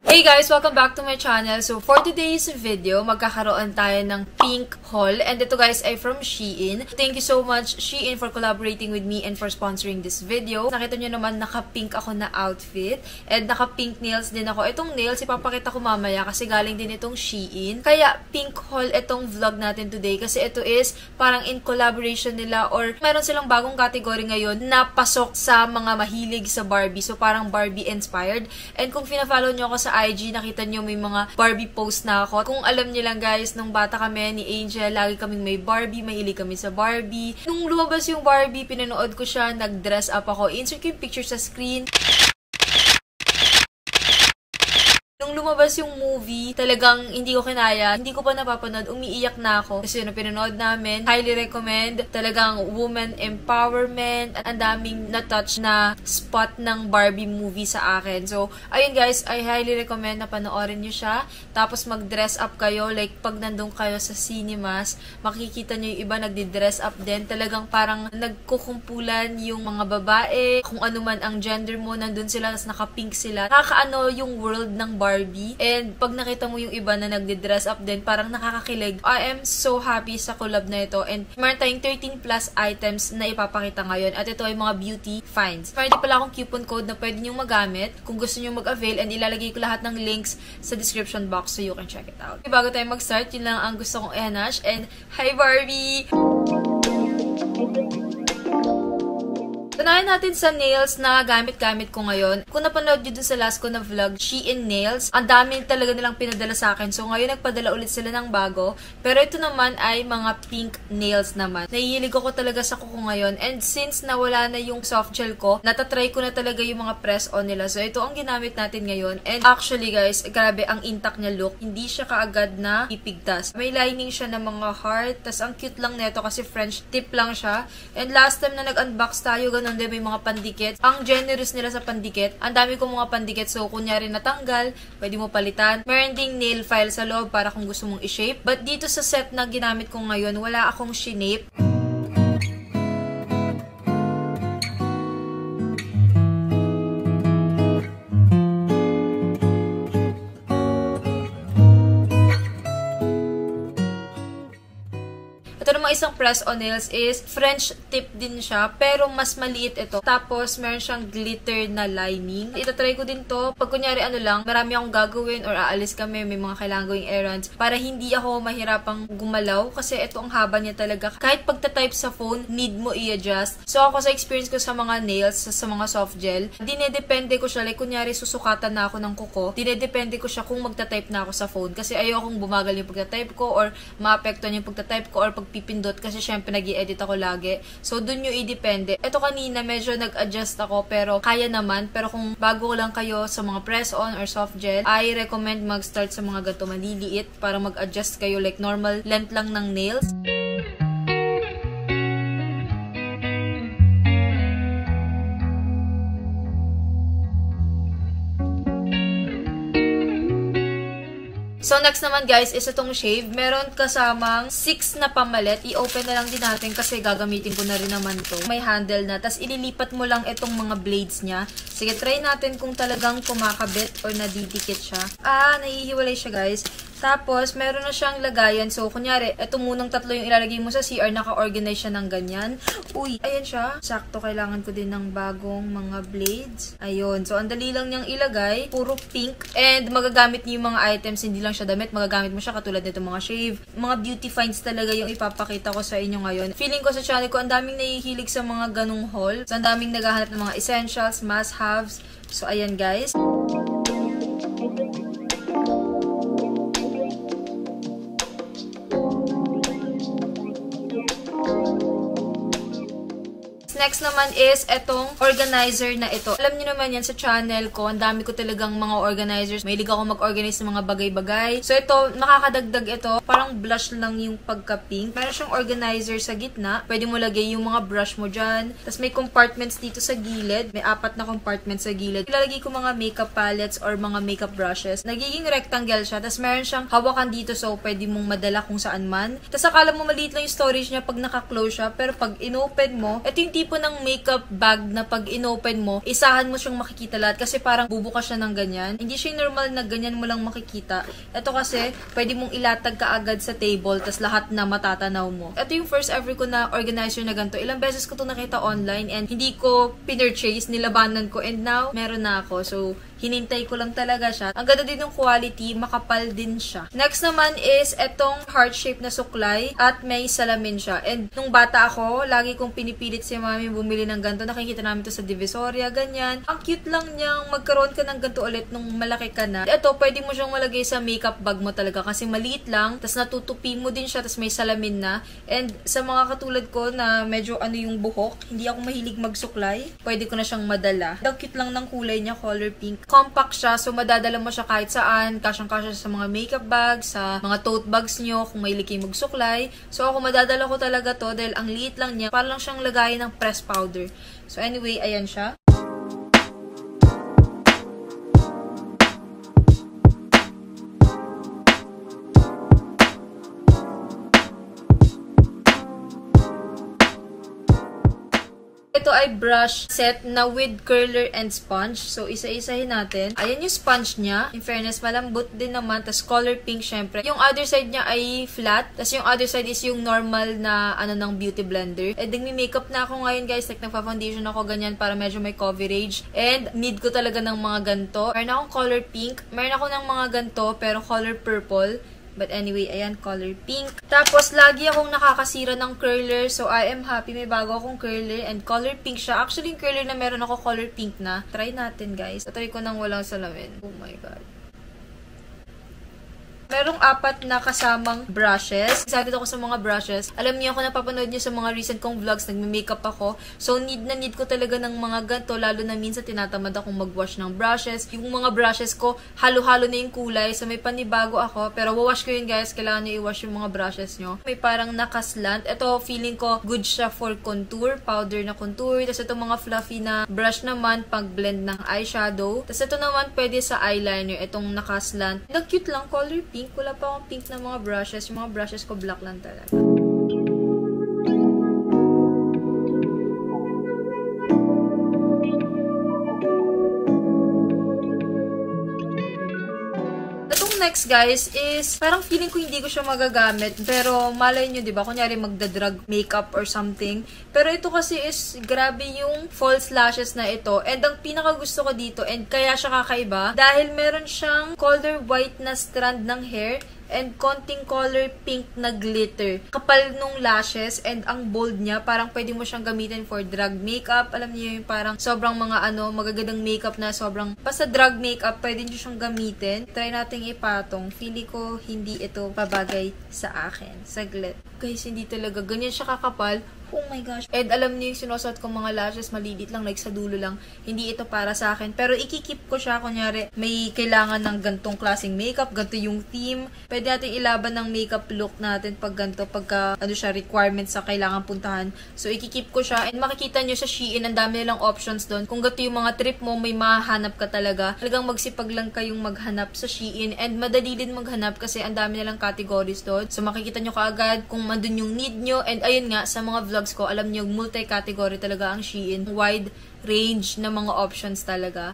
Hey guys! Welcome back to my channel. So for today's video, magkakaroon tayo ng pink haul. And ito guys ay from Shein. Thank you so much Shein for collaborating with me and for sponsoring this video. Nakita nyo naman naka-pink ako na outfit. And naka-pink nails din ako. Itong nails ipapakita ko mamaya kasi galing din itong Shein. Kaya pink haul itong vlog natin today kasi ito is parang in collaboration nila or meron silang bagong category ngayon na pasok sa mga mahilig sa Barbie. So parang Barbie inspired. And kung fina-follow nyo ako sa IG, nakita nyo may mga Barbie post na ako. Kung alam nyo lang guys, nung bata kami ni Angel, lagi kaming may Barbie, mahilig kami sa Barbie. Nung lumabas yung Barbie, pinanood ko siya, nag-dress up ako. Insert ko yung picture sa screen. Nung lumabas yung movie, talagang hindi ko kinaya. Hindi ko pa napapanood. Umiiyak na ako. Kasi yun, pinanood namin. Highly recommend. Talagang woman empowerment. At ang daming na-touch na spot ng Barbie movie sa akin. So, ayun guys, I highly recommend na panoorin nyo siya. Tapos mag-dress up kayo. Like, pag nandun kayo sa cinemas, makikita nyo yung iba nagdi-dress up din. Talagang parang nagkukumpulan yung mga babae. Kung ano man ang gender mo, nandun sila, tapos naka-pink sila. Nakakaano yung world ng Barbie. And pag nakita mo yung iba na nagdi-dress up din, parang nakakakilig. I am so happy sa collab na ito. And meron tayong 13 plus items na ipapakita ngayon. At ito ay mga beauty finds. Meron din pala akong coupon code na pwede nyo magamit kung gusto nyo mag-avail. And ilalagay ko lahat ng links sa description box so you can check it out. Bago tayo mag-start, yun lang ang gusto kong i-hanash. And hi Barbie! Tunayan natin sa nails na gamit-gamit ko ngayon. Kung napanood nyo dun sa last ko na vlog, Shein Nails, ang dami talaga nilang pinadala sa akin. So ngayon nagpadala ulit sila ng bago. Pero ito naman ay mga pink nails naman. Nahihilig ako talaga sa kuko ngayon. And since nawala na yung soft gel ko, natatry ko na talaga yung mga press-on nila. So ito ang ginamit natin ngayon. And actually guys, grabe ang intact niya look. Hindi siya kaagad na pipigtas. May lining siya ng mga heart. Tas ang cute lang nito kasi French tip lang siya. And last time na nag-unbox tayo, ganun din may mga pandikit. Ang generous nila sa pandikit. Ang dami kong mga pandikit. So, kunyari natanggal, pwede mo palitan. Meron ding nail file sa loob para kung gusto mong i-shape. But dito sa set na ginamit ko ngayon, wala akong shinape. Isang press-on nails is French tip din siya, pero mas maliit ito. Tapos, meron siyang glitter na lining. Itatry ko din to. Pag kunyari ano lang, marami akong gagawin or aalis kami, may mga kailangan gawing errands, para hindi ako mahirapang gumalaw. Kasi ito ang haba niya talaga. Kahit pagta-type sa phone, need mo i-adjust. So, ako sa experience ko sa mga nails, sa mga soft gel, dinedepende ko siya. Like, kunyari, susukatan na ako ng kuko, dinedepende ko siya kung magta-type na ako sa phone. Kasi ayokong bumagal yung pagta-type ko or maapektuhan yung pagta-type ko or pagpipindot kasi syempre nag-i-edit ako lagi. So, dun yung i-depende. Ito kanina, medyo nag-adjust ako pero kaya naman. Pero kung bago lang kayo sa mga press-on or soft gel, I recommend mag-start sa mga ganito maliliit para mag-adjust kayo like normal length lang ng nails. So, next naman guys, is itong shave. Meron kasamang 6 na pamalit. I-open na lang din natin kasi gagamitin ko na rin naman to. May handle na. Tapos, ililipat mo lang itong mga blades niya. Sige, try natin kung talagang kumakabit or nadidikit siya. Nahihiwalay siya guys. Tapos, meron na siyang lagayan. So, kunyari, ito munang tatlo yung ilalagay mo sa CR. Naka-organize siya ng ganyan. Uy, ayan siya. Sakto, kailangan ko din ng bagong mga blades. Ayun. So, ang dali lang niyang ilagay. Puro pink. And, magagamit niyo yung mga items. Hindi lang siya damit. Magagamit mo siya katulad nito mga shave. Mga beauty finds talaga yung ipapakita ko sa inyo ngayon. Feeling ko sa channel ko, ang daming nahihilig sa mga ganung haul. So, ang daming naghahanap ng mga essentials, must-haves. So, ayan guys. Next naman is itong organizer na ito. Alam niyo naman yan sa channel ko, ang dami ko talagang mga organizers. Mahilig ako mag-organize ng mga bagay-bagay. So ito, nakakadagdag ito. Parang blush lang yung pagka-pink. Meron siyang organizer sa gitna. Pwede mo lagay yung mga brush mo dyan. Tapos may compartments dito sa gilid. May 4 na compartments sa gilid. Ilalagay ko mga makeup palettes or mga makeup brushes. Nagiging rectangle siya. Tapos meron siyang hawakan dito so pwede mong madala kung saan man. Tapos akala mo maliit lang yung storage niya pag naka-close siya. Pero pag in-open mo, ito yung tipo tipo ng makeup bag na pag inopen mo, isahan mo siyang makikita lahat kasi parang bubukas siya ng ganyan. Hindi siya normal na ganyan mo lang makikita. Ito kasi, pwede mong ilatag ka agad sa table tas lahat na matatanaw mo. Ito yung first ever ko na organizer na ganito. Ilang beses ko ito nakita online and hindi ko pinurchase, nilabanan ko and now, meron na ako. So, hinintay ko lang talaga siya. Ang ganda din ng quality, makapal din siya. Next naman is etong heart shape na suklay at may salamin siya. And nung bata ako, lagi kong pinipilit si mami bumili ng ganito. Nakikita namin to sa Divisoria, ganyan. Ang cute lang niyang magkaroon ka ng ganito ulit nung malaki ka na. Ito, pwede mo siyang malagay sa makeup bag mo talaga kasi maliit lang, tas natutupi mo din siya, tas may salamin na. And sa mga katulad ko na medyo ano yung buhok, hindi ako mahilig magsuklay, pwede ko na siyang madala. Ang cute lang ng kulay niya, color pink. Compact siya, so madadala mo siya kahit saan. Kasyang-kasya sa mga makeup bags, sa mga tote bags nyo, kung may likay magsuklay. So ako madadala ko talaga to dahil ang liit lang niya. Parang lang siyang lagayan ng pressed powder. So anyway, ayan siya. Ito ay brush set na with curler and sponge. So, isa-isahin natin. Ayan yung sponge niya. In fairness, malambot din naman. Tapos, color pink, syempre. Yung other side niya ay flat. Tapos, yung other side is yung normal na, ng beauty blender. And then, may makeup na ako ngayon, guys. Like, nagpa-foundation ako ganyan para medyo may coverage. And, need ko talaga ng mga ganito. Meron akong color pink. Meron ako ng mga ganito, pero color purple. But anyway, ayan, color pink. Tapos, lagi akong nakakasira ng curler. So, I am happy. May bago akong curler. And color pink siya. Actually, yung curler na meron ako, color pink na. Try natin, guys. Try ko nang walang salamin. Oh my God. Merong 4 na kasamang brushes. Excited ako sa mga brushes. Alam niyo ako, napapanood niyo sa mga recent kong vlogs, nagme-makeup ako. So, need ko talaga ng mga ganito, lalo na minsan tinatamad akong mag-wash ng brushes. Yung mga brushes ko, halo-halo na yung kulay. So, may panibago ako. Pero, wawash ko yun, guys. Kailangan niyo i-wash yung mga brushes niyo. May parang nakaslant. Ito, feeling ko, good siya for contour. Powder na contour. Tapos, ito mga fluffy na brush naman, pag-blend ng eyeshadow. Tapos, ito naman, pwede sa eyeliner. Itong nakaslant. Ang cute lang, color pink. Wala pa akong pink na mga brushes. Yung mga brushes ko black lang talaga. Next, guys, is parang feeling ko hindi ko siya magagamit. Pero malay nyo, diba? Kunyari magdadrag makeup or something. Pero ito kasi is grabe yung false lashes na ito. And ang pinaka gusto ko dito, and kaya siya kakaiba, dahil meron siyang color white na strand ng hair and konting color pink na glitter. Kapal nung lashes and ang bold niya, parang pwede mo siyang gamitin for drag makeup. Alam niyo yung parang sobrang mga magagandang makeup na sobrang basta drag makeup, pwede niyo siyang gamitin. Try nating ipatong. Feeling ko hindi ito pabagay sa akin. Saglit. Guys, hindi talaga. Ganyan siya kakapal. Oh my gosh. And alam niyo yung sinusuot kong mga lashes, malilit lang, like sa dulo lang. Hindi ito para sa akin. Pero ikikip ko siya, kunyari, may kailangan ng gantong klaseng makeup, ganto yung theme. Pwede natin ilaban ng makeup look natin pag ganto, pagka, siya, requirements sa kailangan puntahan. So, ikikip ko siya. And makikita niyo sa Shein, ang dami nilang options doon. Kung ganto yung mga trip mo, may mahanap ka talaga. Talagang magsipag lang kayong maghanap sa Shein. And madali din maghanap kasi ang dami nilang categories doon. So, makikita niyo kaagad kung mandun yung need niyo. And ayun nga, sa mga vlogs ko, alam niyo, multi-category talaga ang Shein. Wide range na mga options talaga.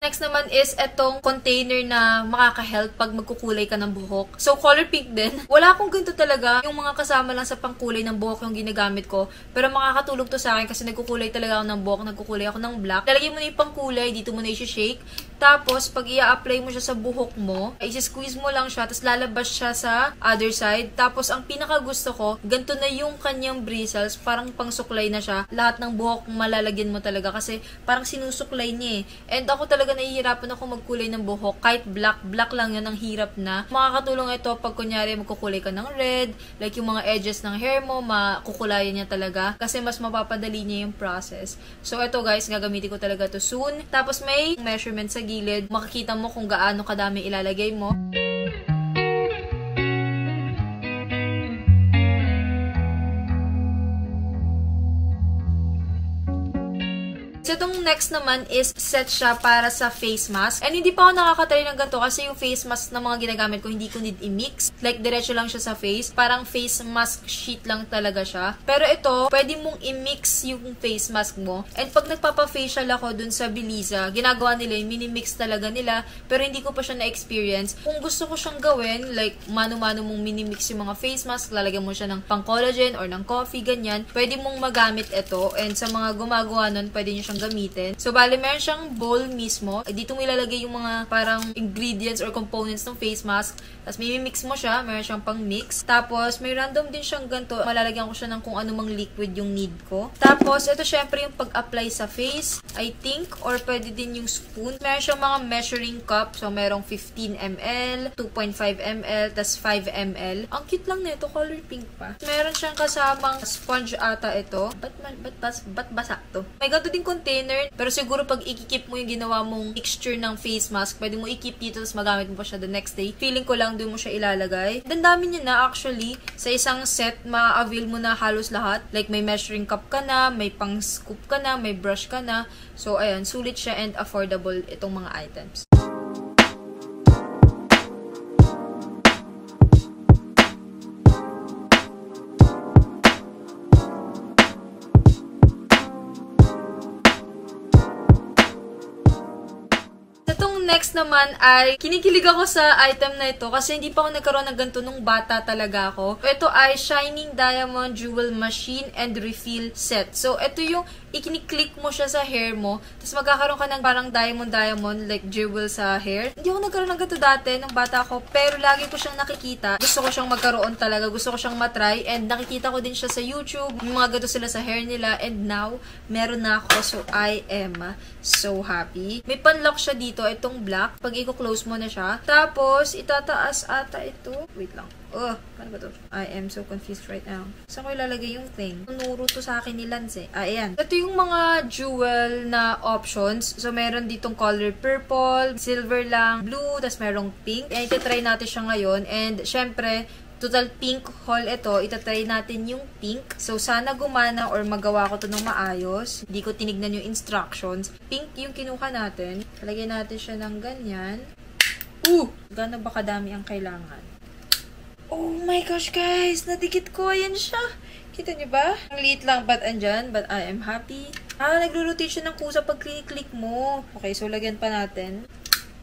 Next naman is etong container na makaka-help pag magkukulay ka ng buhok. So, color pink din. Wala akong ganito talaga. Yung mga kasama lang sa pangkulay ng buhok yung ginagamit ko. Pero makakatulong to sa akin kasi nagkukulay talaga ako ng buhok. Nagkukulay ako ng black. Lalagyan mo na yung pangkulay. Dito mo na i-shake. Tapos, pag i-apply mo siya sa buhok mo, i-squeeze mo lang siya. Tapos, lalabas siya sa other side. Tapos, ang pinaka gusto ko, ganito na yung kanyang bristles. Parang pangsuklay na siya. Lahat ng buhok malalagyan mo talaga. Kasi, parang sinusuklay niya eh. And ako talaga nahihirapan ako magkulay ng buhok. Kahit black lang yun, ang hirap na. Makakatulong ito pag kunyari magkukulay ka ng red, like yung mga edges ng hair mo, makukulayan niya talaga. Kasi mas mapapadali niya yung process. So, ito guys, gagamitin ko talaga to soon. Tapos may measurement sa gilid. Makikita mo kung gaano kadami ilalagay mo. Itong next naman is set siya para sa face mask. And hindi pa ako nakakatry ng ganito kasi yung face mask na mga ginagamit ko, hindi ko need i-mix. Like, diretso lang siya sa face. Parang face mask sheet lang talaga siya. Pero ito, pwede mong i-mix yung face mask mo. And pag nagpapa-facial ako dun sa Biliza, ginagawa nila yung mini-mix talaga nila. Pero hindi ko pa siya na-experience. Kung gusto ko siyang gawin, like, mano-mano mong mini-mix yung mga face mask, lalagyan mo siya ng pang-collagen or ng coffee, ganyan. Pwede mong magamit ito. And sa mga gumagawa nun, pwede nyo siyang gamitin. So, bali, meron siyang bowl mismo. Dito mo ilalagay yung mga parang ingredients or components ng face mask. Tapos, mimimix mo siya. Meron siyang pang-mix. Tapos, may random din siyang ganito. Malalagyan ko siya ng kung ano mang liquid yung need ko. Tapos, ito syempre yung pag-apply sa face, I think. Or pwede din yung spoon. Meron siyang mga measuring cup. So, merong 15 ml, 2.5 ml, tas 5 ml. Ang cute lang nito. Color pink pa. Meron siyang kasamang sponge ata ito. Ba't basa to? May ganito din container. Pero siguro pag ikikip mo yung ginawa mong mixture ng face mask, pwede mo ikip dito tapos magamit mo pa siya the next day. Feeling ko lang doon mo siya ilalagay. Ang dami niya na actually. Sa isang set, ma-avail mo na halos lahat. Like may measuring cup ka na, may pang scoop ka na, may brush ka na. So ayan, sulit siya and affordable itong mga items. Next naman ay kinikilig ako sa item na ito kasi hindi pa ako nagkaroon ng ganito nung bata talaga ako. Ito ay Shining Diamond Jewel Machine and Refill Set. So, ito yung ikiniklik mo siya sa hair mo, tapos magkakaroon ka ng parang diamond like jewel sa hair. Hindi ako nagkaroon ng ganito dati nung bata ako, pero lagi ko siyang nakikita. Gusto ko siyang magkaroon talaga, gusto ko siyang matry, and nakikita ko din siya sa YouTube. Yung mga ganito sila sa hair nila, and now, meron na ako. So, I am so happy. May panlock siya dito, itong black. Pag i-close mo na siya. Tapos, itataas ata ito. Wait lang. Paano ba to? I am so confused right now. Saan ko ilalagay yung thing? Nuro to sa akin ni Lance eh. Ayan. Ito yung mga jewel na options. So, meron ditong color purple, silver lang, blue, tas merong pink. Ayan, itatry natin siya ngayon. And, syempre, total pink haul ito. Itatry natin yung pink. So, sana gumana or magawa ko to ng maayos. Hindi ko tinignan yung instructions. Pink yung kinuha natin. Talagay natin siya ng ganyan. Gano'n ba kadami ang kailangan? Oh my gosh, guys! Nadikit ko. Ayan siya. Kita niyo ba? Ang liit lang, but andyan. But I am happy. Nagro-rotate ng kusa pag click mo. Okay, so lagyan pa natin.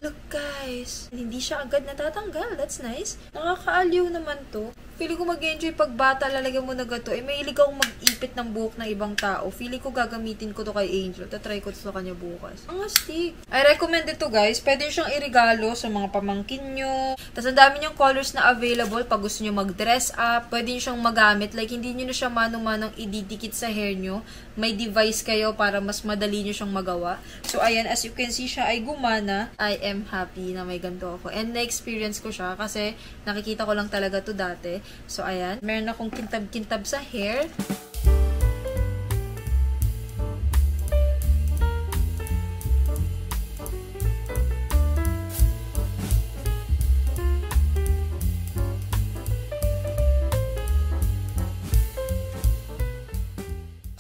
Look, guys. Hindi siya agad natatanggal. That's nice. Nakakaaliw naman to. Feeling ko mag-enjoy pag bata, lalagyan mo na gato. May hilig akong mag-ipit ng buhok ng ibang tao. Feeling ko gagamitin ko to kay Angel. Tatry ko to sa kanya bukas. Ang astig. I recommend ito, guys. Pwede siyang irigalo sa mga pamangkin nyo. Tapos ang dami niyong colors na available pag gusto nyo mag-dress up. Pwede nyo siyang magamit. Like, hindi nyo na siya mano-manong ididikit sa hair nyo. May device kayo para mas madali nyo siyang magawa. So, ayan. As you can see, siya ay gumana. I am happy na may ganito ako. And na-experience ko siya kasi nakikita ko lang talaga to dati. So, ayan. Meron akong kintab-kintab sa hair.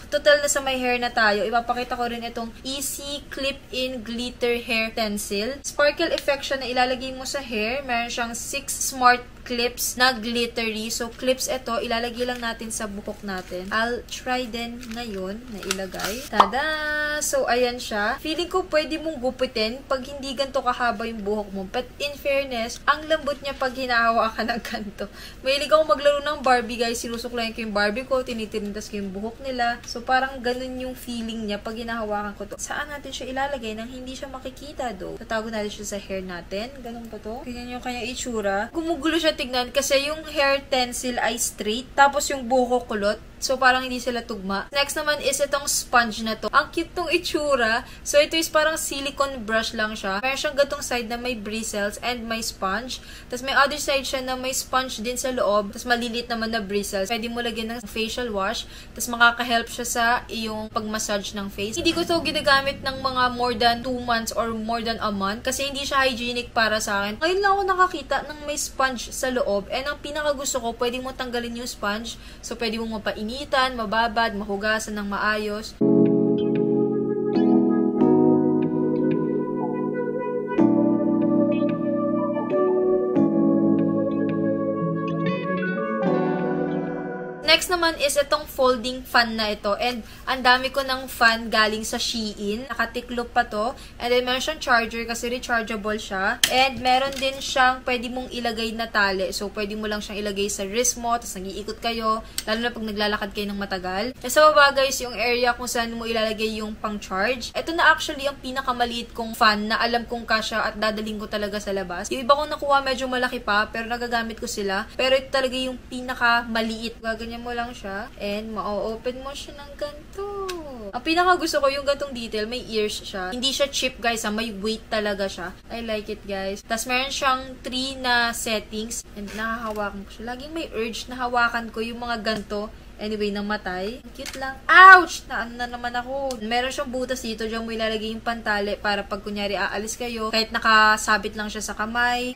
Total na sa may hair na tayo, ipapakita ko rin itong Easy Clip-In Glitter Hair Stencil. Sparkle effect siya na ilalagay mo sa hair. Meron siyang 6 smart clips na glittery. So, clips ito, ilalagay lang natin sa buhok natin. I'll try din ngayon na ilagay. Tada! So, ayan siya. Feeling ko pwede mong gupitin pag hindi ganito kahaba yung buhok mo. But in fairness, ang lambot niya pag hinahawa ka ng ganito. Mahilig ako maglaro ng Barbie, guys. Sinusuklayan ko yung Barbie ko, tinitirintas ko yung buhok nila. So, parang ganun yung feeling niya pag hinahawakan ko to. Saan natin siya ilalagay nang hindi siya makikita do? Tatago natin siya sa hair natin. Ganun pa to. Tingnan yung kanyang itsura. Gumugulo siya tignan kasi yung hair stencil ay straight, tapos yung buhok kulot. So, parang hindi sila tugma. Next naman is itong sponge na to. Ang cute tong itsura. So, ito is parang silicone brush lang siya. Meron siyang gatong side na may bristles and may sponge. Tapos, may other side siya na may sponge din sa loob. Tapos, malilit naman na bristles. Pwede mo lagyan ng facial wash. Tapos, makaka-help siya sa iyong pag-massage ng face. Hindi ko ito ginagamit ng mga more than 2 months or more than a month. Kasi hindi siya hygienic para sa akin. Ngayon lang ako nakakita ng may sponge sa loob. And ang pinaka-gusto ko, pwede mo tanggalin yung sponge. So, pwede mong mapainitan, mababad, mahugasan ng maayos. Next naman is itong folding fan na ito. And ang dami ko ng fan galing sa Shein. Nakatiklop pa to. And then meron siyang charger kasi rechargeable siya. And meron din siyang pwede mong ilagay na tali. So pwede mo lang siyang ilagay sa wrist mo. Tapos nag-iikot kayo. Lalo na pag naglalakad kayo ng matagal. And sa baba guys, yung area kung saan mo ilalagay yung pang-charge. Ito na actually ang pinakamaliit kong fan na alam kong kasya at dadaling ko talaga sa labas. Yung iba kong nakuha medyo malaki pa. Pero nagagamit ko sila. Pero ito talaga yung pinakamaliit. Gaganyan mo lang siya and ma-open mo siya ng ganito. Ang pinaka gusto ko yung gantong detail, may ears siya. Hindi siya cheap guys, may weight talaga siya. I like it guys. Tapos meron siyang 3 na settings and nakahawakan ko siya. Laging may urge na hawakan ko yung mga ganto. Anyway, namatay. Cute lang. Ouch! Naano na naman ako. Meron siyang butas dito. Diyan mo ilalagay yung pantali para pag kunyari aalis kayo, kahit nakasabit lang siya sa kamay.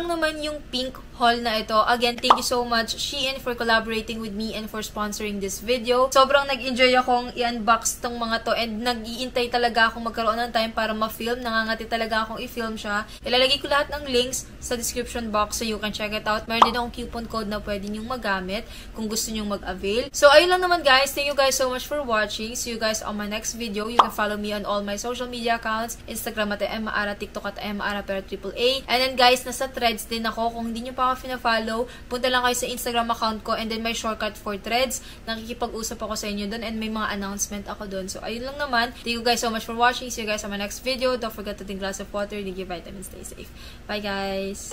Naman yung pink haul na ito. Again, thank you so much Shein for collaborating with me and for sponsoring this video. Sobrang nag-enjoy akong i-unbox tong mga to and nag-iintay talaga akong magkaroon ng time para ma-film. Nangangati talaga akong i-film siya. Ilalagay ko lahat ng links sa description box so you can check it out. Meron din akong coupon code na pwede nyong magamit kung gusto nyong mag-avail. So, ayun lang naman guys. Thank you guys so much for watching. See you guys on my next video. You can follow me on all my social media accounts. Instagram at Emmaara, TikTok at Emmaara pero AAA. And then guys, nasa Threads din ako. Kung hindi nyo pa ako fina-follow, punta lang kayo sa Instagram account ko and then may shortcut for Threads. Nakikipag-usap ako sa inyo doon and may mga announcement ako doon. So, ayun lang naman. Thank you guys so much for watching. See you guys on my next video. Don't forget to drink a glass of water. Drink your vitamins. Stay safe. Bye guys!